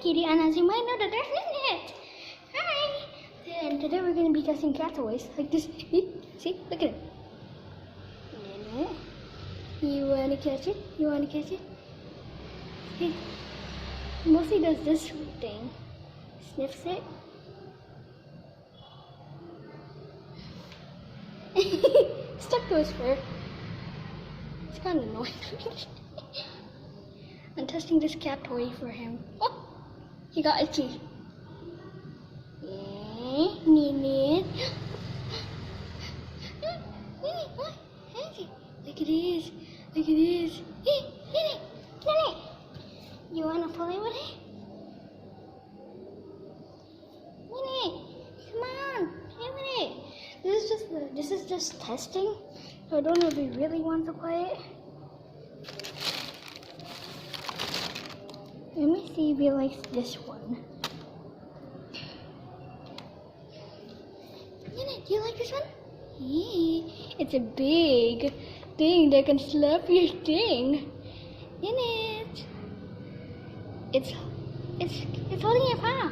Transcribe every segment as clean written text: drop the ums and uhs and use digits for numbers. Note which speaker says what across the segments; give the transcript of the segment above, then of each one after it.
Speaker 1: kitty, and as you might know, that there's Minute. Hi! And today we're going to be testing cat toys like this. See? Look at it. Minute. You want to catch it? You want to catch it? Hey. Mostly does this thing. Sniffs it. Stuck to his fur. It's kind of annoying. I'm testing this cat toy for him. Oh, he got itchy. Minute. Look at this. Look at this. Minute. You wanna play with it? Minute. Come on, play with it. This is just testing, so I don't know if he really wants to play it. Let me see if he likes this one. Minute, do you like this one? It's a big thing that can slap your thing. Minute. It's holding your paw.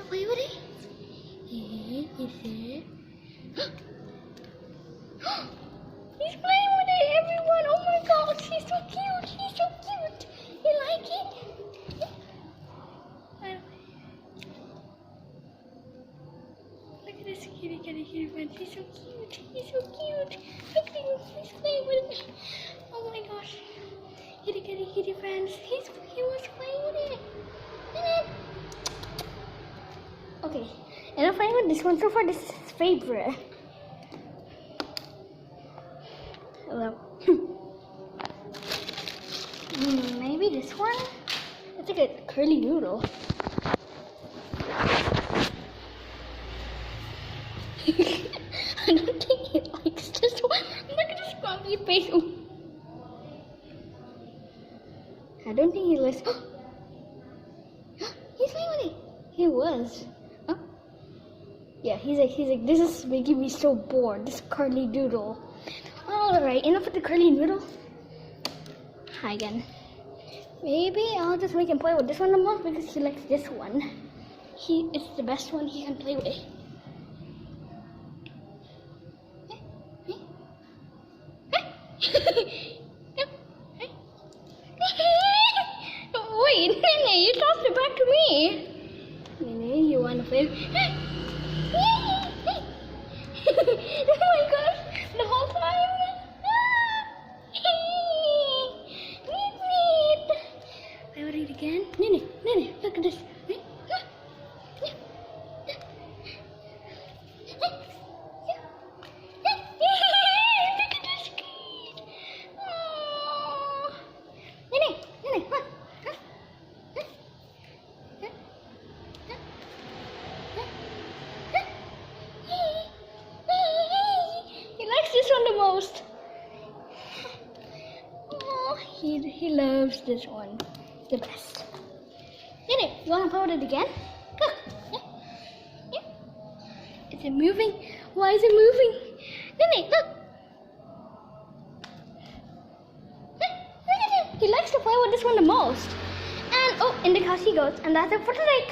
Speaker 1: Play with it? He's there. He's playing with it, everyone. Oh my gosh, he's so cute. He's so cute. You like it? Look at this kitty friend. He's so cute. He's so cute. Look at him. He's playing with it. Oh my gosh. Kitty friends. He was playing with it. Okay, and I'm playing with this one so far. This is his favorite. Hello. Maybe this one? It's like a curly noodle. I don't think he likes this one. Look at this grumpy face. Ooh. I don't think he likes. He's playing with it. He was. Yeah, he's like, this is making me so bored, this curly doodle. Alright, enough with the curly noodle. Hi again. Maybe I'll just make him play with this one the most because he likes this one. It's the best one he can play with. Wait, Nene, you tossed it back to me. Nene, you want to play? Oh my gosh, the whole time. Play with it again. Nene, look at this. Look at this kid. Oh. Nene, look. The most. Oh, he loves this one the best. Nene, you want to play with it again? Look. Yeah. Is it moving? Why is it moving? Nene, look. Look at him. He likes to play with this one the most. And oh, in the house he goes. And that's it for today.